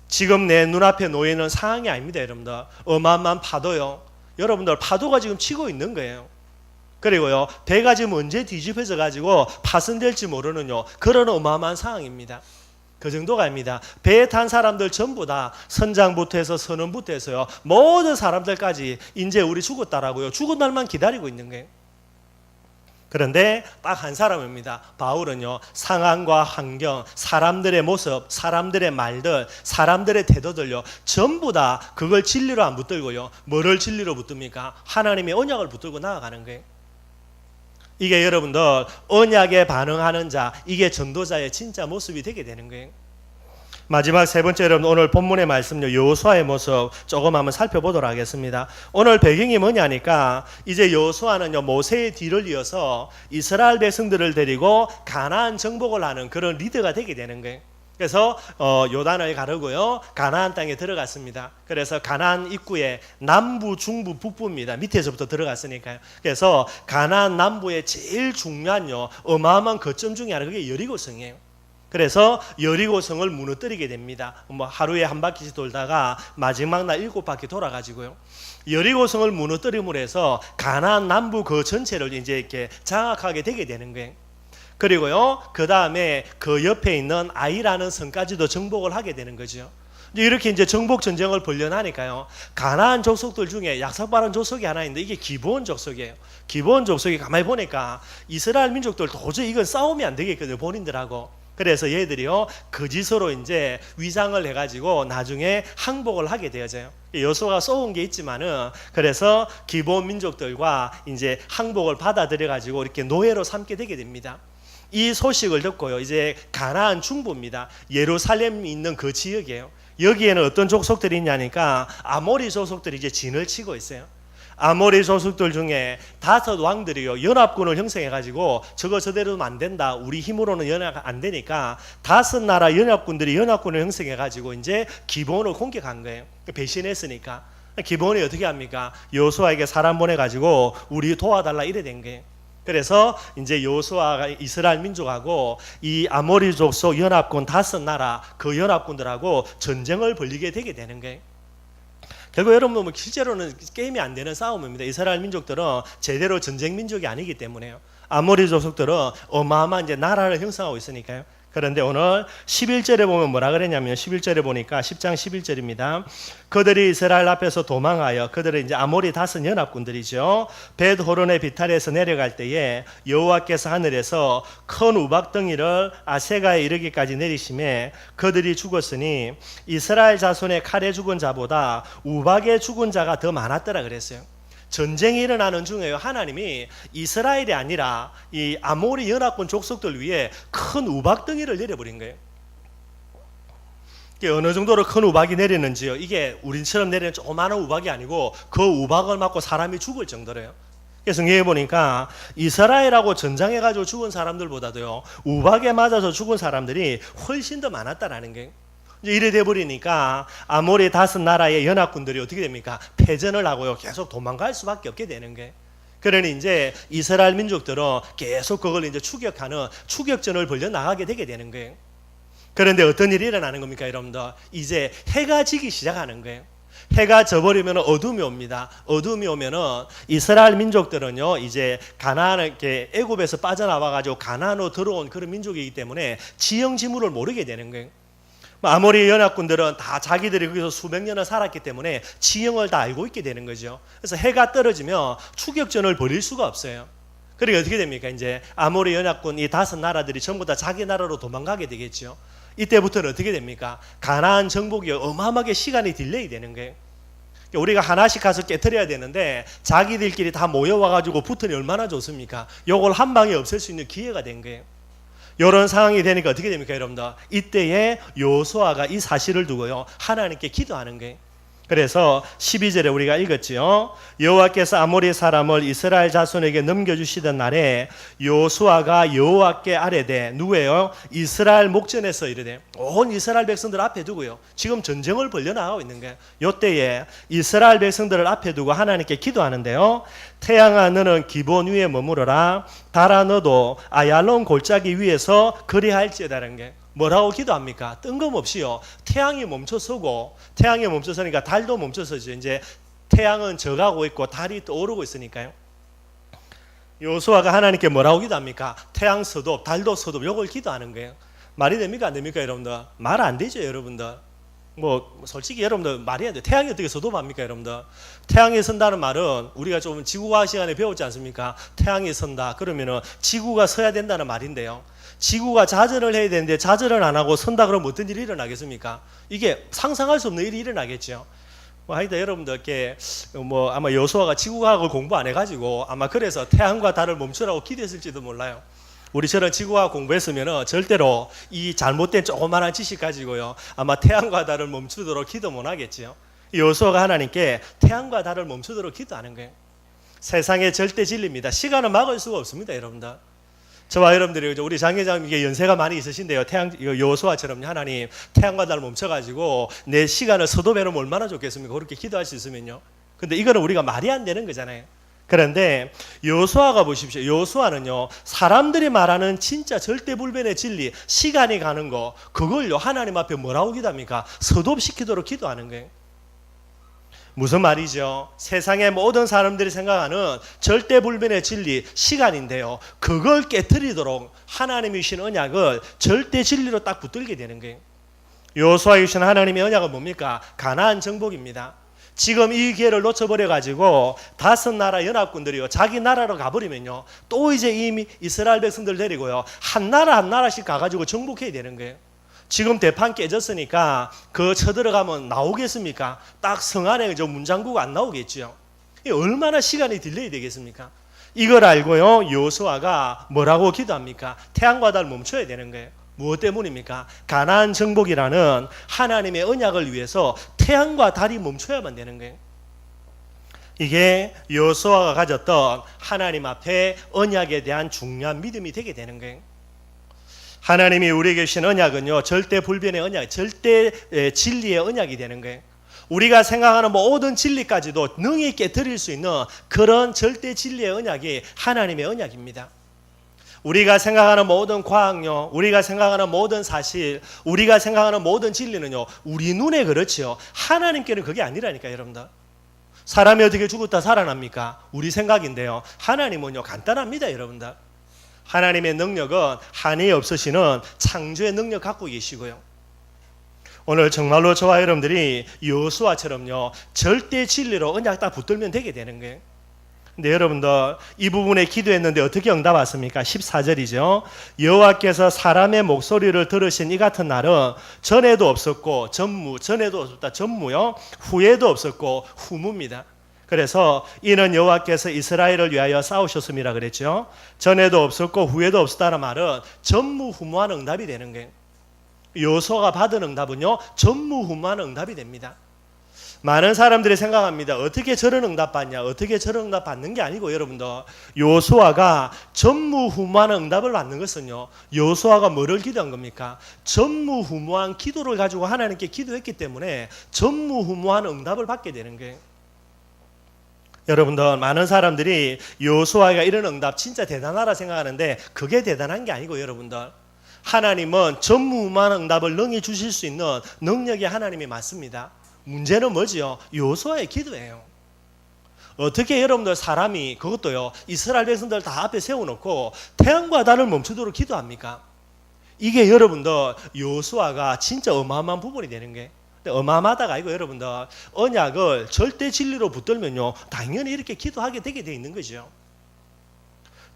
지금 내 눈앞에 놓여 있는 상황이 아닙니다. 여러분들 어마어마한 파도요 여러분들 파도가 지금 치고 있는 거예요. 그리고요 배가 지금 언제 뒤집혀져 가지고 파손될지 모르는요 그런 어마어마한 상황입니다. 그 정도가 아닙니다. 배에 탄 사람들 전부 다 선장부터 해서 선원부터 해서요 모든 사람들까지 이제 우리 죽었다라고요 죽은 날만 기다리고 있는 거예요. 그런데 딱 한 사람입니다. 바울은요 상황과 환경, 사람들의 모습, 사람들의 말들, 사람들의 태도들요 전부 다 그걸 진리로 안 붙들고요 뭐를 진리로 붙듭니까? 하나님의 언약을 붙들고 나아가는 거예요. 이게 여러분들 언약에 반응하는 자, 이게 전도자의 진짜 모습이 되게 되는 거예요. 마지막 세 번째 여러분 오늘 본문의 말씀요 여호수아의 모습 조금 한번 살펴보도록 하겠습니다. 오늘 배경이 뭐냐니까 이제 여호수아는요 모세의 뒤를 이어서 이스라엘 백성들을 데리고 가나안 정복을 하는 그런 리더가 되게 되는 거예요. 그래서 요단을 가르고요 가나안 땅에 들어갔습니다. 그래서 가나안 입구에 남부, 중부, 북부입니다. 밑에서부터 들어갔으니까요. 그래서 가나안 남부의 제일 중요한요 어마어마한 거점 중에 하나 그게 여리고성이에요. 그래서 여리고성을 무너뜨리게 됩니다. 뭐 하루에 한 바퀴씩 돌다가 마지막 날 7바퀴 돌아가지고요 여리고성을 무너뜨림으로 해서 가나안 남부 그 전체를 이제 이렇게 장악하게 되게 되는 거예요. 그리고요 그 다음에 그 옆에 있는 아이라는 성까지도 정복을 하게 되는 거죠. 이렇게 이제 정복 전쟁을 벌려나니까요 가나안 족속들 중에 약삭빠른 족속이 하나 있는데 이게 기브온 족속이에요. 기브온 족속이 가만히 보니까 이스라엘 민족들 도저히 이건 싸우면 안 되겠거든요 본인들하고. 그래서 얘들이요 거짓으로 이제 위장을 해가지고 나중에 항복을 하게 되어져요. 여호수아가 쏘은 게 있지만은 그래서 기브온 민족들과 이제 항복을 받아들여가지고 이렇게 노예로 삼게 되게 됩니다. 이 소식을 듣고요 이제 가나안 중부입니다. 예루살렘이 있는 그 지역이에요. 여기에는 어떤 족속들이 있냐니까 아모리 족속들이 이제 진을 치고 있어요. 아모리 족속들 중에 5 왕들이요 연합군을 형성해 가지고 저거 저대로는 안 된다 우리 힘으로는 연합 안 되니까 5 나라 연합군들이 연합군을 형성해 가지고 이제 기브온을 공격한 거예요. 배신했으니까 기브온이 어떻게 합니까? 여호수아에게 사람 보내 가지고 우리 도와달라 이래 된 거예요. 그래서 이제 여호수아가 이스라엘 민족하고 이 아모리 족속 연합군 5 나라 그 연합군들하고 전쟁을 벌이게 되게 되는 거예요. 결국 여러분 실제로는 게임이 안 되는 싸움입니다. 이스라엘 민족들은 제대로 전쟁 민족이 아니기 때문에요. 아모리 족속들은 어마어마한 이제 나라를 형성하고 있으니까요. 그런데 오늘 11절에 보면 뭐라 그랬냐면 11절에 보니까 10장 11절입니다. 그들이 이스라엘 앞에서 도망하여 그들은 이제 아모리 5 연합군들이죠. 벳호론의 비탈에서 내려갈 때에 여호와께서 하늘에서 큰 우박덩이를 아세가에 이르기까지 내리심에 그들이 죽었으니 이스라엘 자손의 칼에 죽은 자보다 우박에 죽은 자가 더 많았더라 그랬어요. 전쟁이 일어나는 중에요 하나님이 이스라엘이 아니라 이 아모리 연합군 족속들 위에 큰 우박덩이를 내려버린 거예요. 이게 어느 정도로 큰 우박이 내리는지요 이게 우리처럼 내리는 조그마한 우박이 아니고 그 우박을 맞고 사람이 죽을 정도래요. 그래서 성경에 보니까 이스라엘하고 전장해가지고 죽은 사람들보다도요 우박에 맞아서 죽은 사람들이 훨씬 더 많았다라는 거예요. 이래 돼버리니까 아모리 5 나라의 연합군들이 어떻게 됩니까? 패전을 하고요 계속 도망갈 수밖에 없게 되는 거예요. 그러니 이제 이스라엘 민족들은 계속 그걸 이제 추격하는 추격전을 벌여 나가게 되게 되는 거예요. 그런데 어떤 일이 일어나는 겁니까 여러분들? 이제 해가 지기 시작하는 거예요. 해가 져버리면 어둠이 옵니다. 어둠이 오면은 이스라엘 민족들은요 이제 가나안 애굽에서 빠져나와가지고 가나안으로 들어온 그런 민족이기 때문에 지형지물을 모르게 되는 거예요. 아모리 연합군들은 다 자기들이 거기서 수백 년을 살았기 때문에 지형을 다 알고 있게 되는 거죠. 그래서 해가 떨어지면 추격전을 벌일 수가 없어요. 그러니까 어떻게 됩니까? 이제 아모리 연합군 이 5나라들이 전부 다 자기 나라로 도망가게 되겠죠. 이때부터는 어떻게 됩니까? 가나안 정복이 어마어마하게 시간이 딜레이 되는 거예요. 우리가 하나씩 가서 깨트려야 되는데 자기들끼리 다 모여와가지고 붙으니 얼마나 좋습니까? 요걸 한 방에 없앨 수 있는 기회가 된 거예요. 이런 상황이 되니까 어떻게 됩니까, 여러분들? 이때에 여호수아가 이 사실을 두고요 하나님께 기도하는 거예요. 그래서 12절에 우리가 읽었지요. 여호와께서 아모리 사람을 이스라엘 자손에게 넘겨주시던 날에 여호수아가 여호와께 아뢰되 누구예요? 이스라엘 목전에서 이르되 온 이스라엘 백성들 앞에 두고요. 지금 전쟁을 벌려나가고 있는 거예요. 이때에 이스라엘 백성들을 앞에 두고 하나님께 기도하는데요. 태양아 너는 기본 위에 머무르라. 달아 너도 아얄론 골짜기 위에서 그리할지어다라는 게 뭐라고 기도합니까? 뜬금없이요. 태양이 멈춰서고 태양이 멈춰서니까 달도 멈춰서죠. 이제 태양은 져가고 있고 달이 떠오르고 있으니까요. 여호수아가 하나님께 뭐라고 기도합니까? 태양 서도 달도 서도 이걸 기도하는 거예요. 말이 됩니까? 안 됩니까, 여러분들? 말 안 되죠, 여러분들. 뭐 솔직히 여러분들 말이 안 돼요. 태양이 어떻게 서도합니까, 여러분들? 태양이 선다는 말은 우리가 좀 지구과학 시간에 배웠지 않습니까? 태양이 선다 그러면은 지구가 서야 된다는 말인데요. 지구가 자전을 해야 되는데 자전을 안 하고 선다 그러면 어떤 일이 일어나겠습니까? 이게 상상할 수 없는 일이 일어나겠죠. 하여튼 여러분들께 아마 여호수아가 지구과학을 공부 안 해가지고 아마 그래서 태양과 달을 멈추라고 기도했을지도 몰라요. 우리처럼 지구과학 공부했으면 절대로 이 잘못된 조그만한 지식 가지고요 아마 태양과 달을 멈추도록 기도 못 하겠지요. 여호수아가 하나님께 태양과 달을 멈추도록 기도하는 거예요. 세상의 절대 진리입니다. 시간은 막을 수가 없습니다, 여러분들. 저와 여러분들이 우리 장회장님께 연세가 많이 있으신데요. 여호수아처럼 하나님 태양과 달을 멈춰가지고 내 시간을 서도배로 얼마나 좋겠습니까? 그렇게 기도할 수 있으면요. 근데 이거는 우리가 말이 안 되는 거잖아요. 그런데 여호수아가 보십시오. 여호수아는요 사람들이 말하는 진짜 절대불변의 진리, 시간이 가는 거 그걸요 하나님 앞에 뭐라고 기도합니까? 서도시키도록 기도하는 거예요. 무슨 말이죠? 세상의 모든 사람들이 생각하는 절대불변의 진리, 시간인데요. 그걸 깨트리도록 하나님이 주신 언약을 절대 진리로 딱 붙들게 되는 거예요. 여호수아에 주신 하나님의 언약은 뭡니까? 가나안 정복입니다. 지금 이 기회를 놓쳐버려가지고 5나라 연합군들이요 자기 나라로 가버리면요 또 이제 이미 이스라엘 백성들 데리고요 한 나라씩 가가지고 정복해야 되는 거예요. 지금 대판 깨졌으니까 그 쳐들어가면 나오겠습니까? 딱 성 안에 저 문장구가 안 나오겠죠. 얼마나 시간이 딜레이 되겠습니까? 이걸 알고요 여호수아가 뭐라고 기도합니까? 태양과 달 멈춰야 되는 거예요. 무엇 때문입니까? 가나안 정복이라는 하나님의 언약을 위해서 태양과 달이 멈춰야만 되는 거예요. 이게 여호수아가 가졌던 하나님 앞에 언약에 대한 중요한 믿음이 되게 되는 거예요. 하나님이 우리에게 주신 언약은요 절대 불변의 언약, 절대 진리의 언약이 되는 거예요. 우리가 생각하는 모든 진리까지도 능히 깨트릴 수 있는 그런 절대 진리의 언약이 하나님의 언약입니다. 우리가 생각하는 모든 과학요, 우리가 생각하는 모든 사실, 우리가 생각하는 모든 진리는요 우리 눈에 그렇지요 하나님께는 그게 아니라니까. 여러분들 사람이 어떻게 죽었다 살아납니까? 우리 생각인데요 하나님은요 간단합니다. 여러분들 하나님의 능력은 한이 없으시는 창조의 능력 갖고 계시고요. 오늘 정말로 저와 여러분들이 여호수아처럼요 절대 진리로 언약 딱 붙들면 되게 되는 거예요. 근데 여러분들 이 부분에 기도했는데 어떻게 응답 왔습니까? 14절이죠. 여호와께서 사람의 목소리를 들으신 이 같은 날은 전에도 없었고 전에도 없었다. 전무요. 후에도 없었고 후무입니다. 그래서 이는 여호와께서 이스라엘을 위하여 싸우셨음이라 그랬죠. 전에도 없었고 후에도 없었다는 말은 전무후무한 응답이 되는 거예요. 여호수아가 받은 응답은요 전무후무한 응답이 됩니다. 많은 사람들이 생각합니다. 어떻게 저런 응답 받냐? 어떻게 저런 응답 받는 게 아니고 여러분들 여호수아가 전무후무한 응답을 받는 것은요 여호수아가 뭐를 기도한 겁니까? 전무후무한 기도를 가지고 하나님께 기도했기 때문에 전무후무한 응답을 받게 되는 거예요. 여러분들 많은 사람들이 여호수아가 이런 응답 진짜 대단하다 생각하는데 그게 대단한 게 아니고 여러분들 하나님은 전무후무한 응답을 능히 주실 수 있는 능력이 하나님이 맞습니다. 문제는 뭐지요? 여호수아의 기도예요. 어떻게 여러분들 사람이 그것도요 이스라엘 백성들 다 앞에 세워놓고 태양과 달을 멈추도록 기도합니까? 이게 여러분들 여호수아가 진짜 어마어마한 부분이 되는 게, 어마어마하다가 아니고 여러분들 언약을 절대 진리로 붙들면요 당연히 이렇게 기도하게 되게 돼 있는 거죠.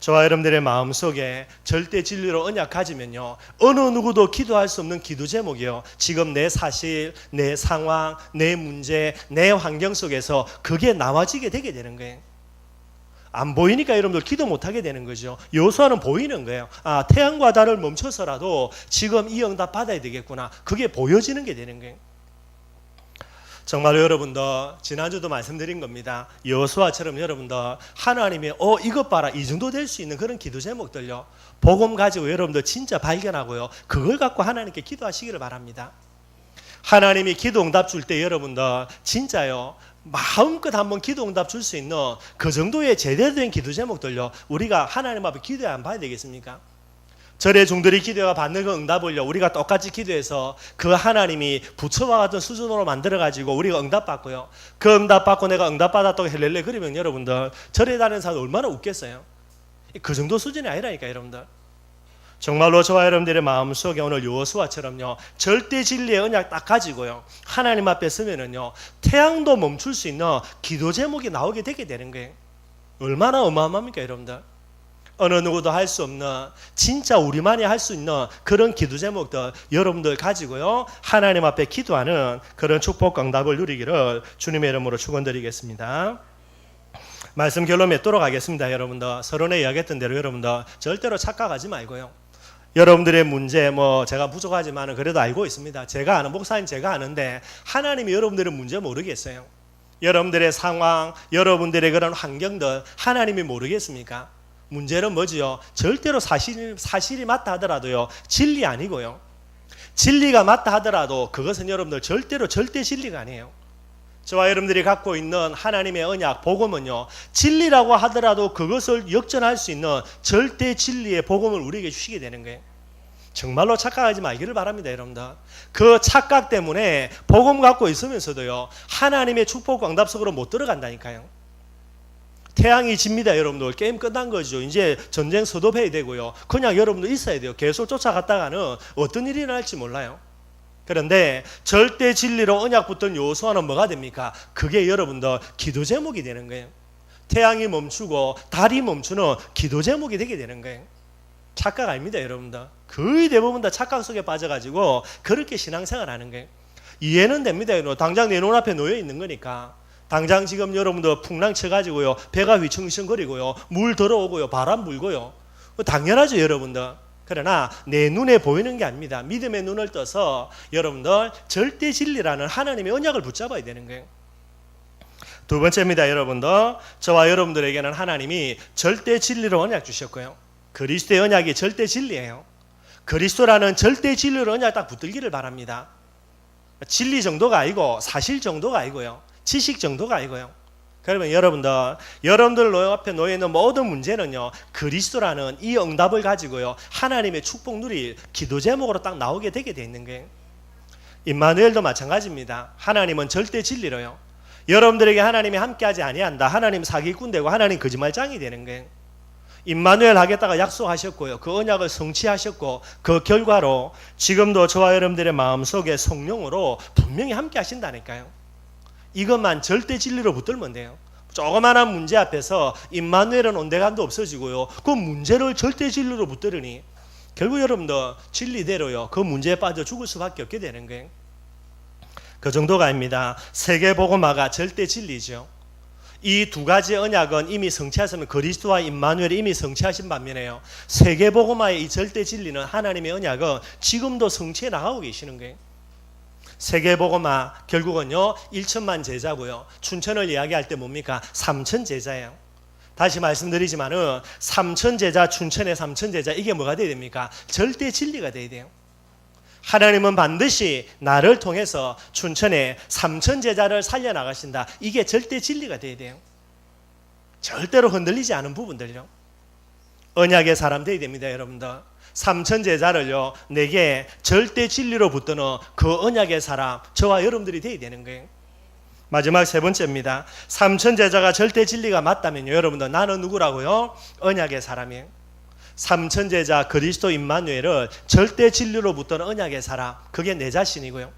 저와 여러분들의 마음속에 절대 진리로 언약 가지면요 어느 누구도 기도할 수 없는 기도 제목이요, 지금 내 사실, 내 상황, 내 문제, 내 환경 속에서 그게 나와지게 되게 되는 거예요. 안 보이니까 여러분들 기도 못하게 되는 거죠. 여호수아는 보이는 거예요. 아, 태양과 달을 멈춰서라도 지금 이 응답 받아야 되겠구나, 그게 보여지는 게 되는 거예요. 정말로 여러분들 지난주도 말씀드린 겁니다. 여호수아처럼 여러분들 하나님이 이것 봐라, 이 정도 될 수 있는 그런 기도 제목들요 복음 가지고 여러분들 진짜 발견하고요 그걸 갖고 하나님께 기도하시기를 바랍니다. 하나님이 기도 응답 줄 때 여러분들 진짜요 마음껏 한번 기도 응답 줄 수 있는 그 정도의 제대로 된 기도 제목들요 우리가 하나님 앞에 기도해 안 봐야 되겠습니까? 절의 종들이 기도가 받는 그 응답을요 우리가 똑같이 기도해서 그 하나님이 부처와 같은 수준으로 만들어가지고 우리가 응답받고요, 그 응답받고 내가 응답받았다고 헬렐레 그러면 여러분들 절에 다니는 사람 얼마나 웃겠어요? 그 정도 수준이 아니라니까 여러분들. 정말로 저와 여러분들의 마음속에 오늘 여호수아처럼요 절대 진리의 언약 딱 가지고요 하나님 앞에 서면은요 태양도 멈출 수 있는 기도 제목이 나오게 되게 되는 거예요. 얼마나 어마어마합니까 여러분들? 어느 누구도 할 수 없는, 진짜 우리만이 할 수 있는 그런 기도 제목들 여러분들 가지고요 하나님 앞에 기도하는 그런 축복 응답을 누리기를 주님의 이름으로 축원드리겠습니다. 말씀 결론 맺도록 하겠습니다. 여러분들 서론에 이야기했던 대로 여러분들 절대로 착각하지 말고요, 여러분들의 문제 제가 부족하지만 그래도 알고 있습니다. 제가 아는 목사님 제가 아는데 하나님이 여러분들의 문제 모르겠어요? 여러분들의 상황, 여러분들의 그런 환경들 하나님이 모르겠습니까? 문제는 뭐지요? 절대로 사실이 맞다 하더라도요 진리 아니고요, 진리가 맞다 하더라도 그것은 여러분들 절대로 절대 진리가 아니에요. 저와 여러분들이 갖고 있는 하나님의 언약 복음은요 진리라고 하더라도 그것을 역전할 수 있는 절대 진리의 복음을 우리에게 주시게 되는 거예요. 정말로 착각하지 말기를 바랍니다. 여러분들 그 착각 때문에 복음 갖고 있으면서도요 하나님의 축복 응답 속으로 못 들어간다니까요. 태양이 집니다. 여러분들 게임 끝난 거죠. 이제 전쟁 서도해야 되고요 그냥 여러분들 있어야 돼요. 계속 쫓아갔다가는 어떤 일이 날지 몰라요. 그런데 절대 진리로 언약 붙던 여호수아는 뭐가 됩니까? 그게 여러분들 기도 제목이 되는 거예요. 태양이 멈추고 달이 멈추는 기도 제목이 되게 되는 거예요. 착각 아닙니다. 여러분들 거의 대부분 다 착각 속에 빠져가지고 그렇게 신앙생활 하는 거예요. 이해는 됩니다. 당장 내 눈앞에 놓여 있는 거니까. 당장 지금 여러분들 풍랑 쳐가지고요 배가 휘청휘청거리고요 물 들어오고요 바람 불고요 당연하죠 여러분들. 그러나 내 눈에 보이는 게 아닙니다. 믿음의 눈을 떠서 여러분들 절대 진리라는 하나님의 언약을 붙잡아야 되는 거예요. 두 번째입니다. 여러분들 저와 여러분들에게는 하나님이 절대 진리로 언약 주셨고요 그리스도의 언약이 절대 진리예요. 그리스도라는 절대 진리로 언약 딱 붙들기를 바랍니다. 진리 정도가 아니고 사실 정도가 아니고요 지식 정도가 아니고요. 그러면 여러분들 앞에 놓여 있는 모든 문제는요 그리스도라는 이 응답을 가지고요 하나님의 축복 누릴 기도 제목으로 딱 나오게 되게 돼 있는 거예요. 임마누엘도 마찬가지입니다. 하나님은 절대 진리로요 여러분들에게 하나님이 함께하지 아니한다, 하나님 사기꾼 되고 하나님 거짓말장이 되는 거예요. 임마누엘 하겠다가 약속하셨고요 그 언약을 성취하셨고 그 결과로 지금도 저와 여러분들의 마음속에 성령으로 분명히 함께 하신다니까요. 이것만 절대 진리로 붙들면 돼요. 조그마한 문제 앞에서 임마누엘은 온데간도 없어지고요 그 문제를 절대 진리로 붙들으니 결국 여러분들 진리대로요 그 문제에 빠져 죽을 수밖에 없게 되는 거예요. 그 정도가 아닙니다. 세계복음화가 절대 진리죠. 이 두 가지 언약은 이미 성취하셨으면 그리스도와 임마누엘이 이미 성취하신 반면에요 세계복음화의 이 절대 진리는 하나님의 언약은 지금도 성취해 나가고 계시는 거예요. 세계복음화 결국은요 1천만 제자고요 춘천을 이야기할 때 뭡니까? 3천 제자예요. 다시 말씀드리지만은 3천 제자, 춘천의 3천 제자 이게 뭐가 돼야 됩니까? 절대 진리가 돼야 돼요. 하나님은 반드시 나를 통해서 춘천에 3천 제자를 살려나가신다. 이게 절대 진리가 돼야 돼요. 절대로 흔들리지 않은 부분들요 언약의 사람 돼야 됩니다. 여러분들 3천 제자를요 내게 절대 진리로 붙드는 그 언약의 사람 저와 여러분들이 돼야 되는 거예요. 마지막 세 번째입니다. 3천 제자가 절대 진리가 맞다면요 여러분들 나는 누구라고요? 언약의 사람이에요. 삼천제자 그리스도 임마누엘을 절대 진리로부터는 언약의 사람, 그게 내 자신이고요.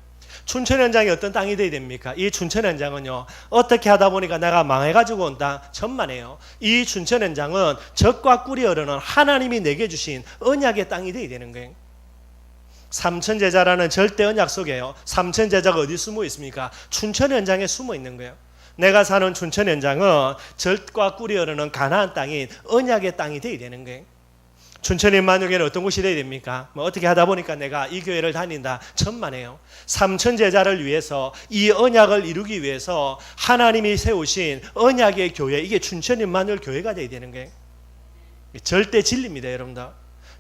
춘천 현장이 어떤 땅이 돼야 됩니까? 이 춘천 현장은요, 어떻게 하다 보니까 내가 망해가지고 온 땅 천만에요. 이 춘천 현장은 젖과 꿀이 흐르는 하나님이 내게 주신 언약의 땅이 돼야 되는 거예요. 삼천제자라는 절대 언약 속에요, 삼천제자가 어디 숨어 있습니까? 춘천 현장에 숨어 있는 거예요. 내가 사는 춘천 현장은 젖과 꿀이 흐르는 가나안 땅인 언약의 땅이 돼야 되는 거예요. 춘천 임마누엘은 어떤 곳이 돼야 됩니까? 어떻게 하다 보니까 내가 이 교회를 다닌다 천만에요. 삼천 제자를 위해서 이 언약을 이루기 위해서 하나님이 세우신 언약의 교회, 이게 춘천 임마누엘 교회가 돼야 되는 거예요. 절대 진리입니다, 여러분들.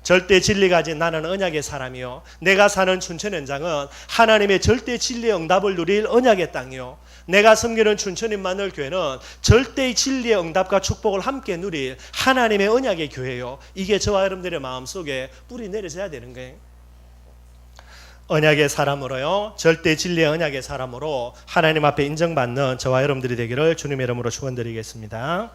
절대 진리 가진 나는 언약의 사람이요, 내가 사는 춘천 현장은 하나님의 절대 진리의 응답을 누릴 언약의 땅이요, 내가 섬기는 춘천 임마누엘 교회는 절대 진리의 응답과 축복을 함께 누릴 하나님의 언약의 교회요. 이게 저와 여러분들의 마음속에 뿌리 내려져야 되는 거예요. 언약의 사람으로요, 절대 진리의 언약의 사람으로 하나님 앞에 인정받는 저와 여러분들이 되기를 주님의 이름으로 축원드리겠습니다.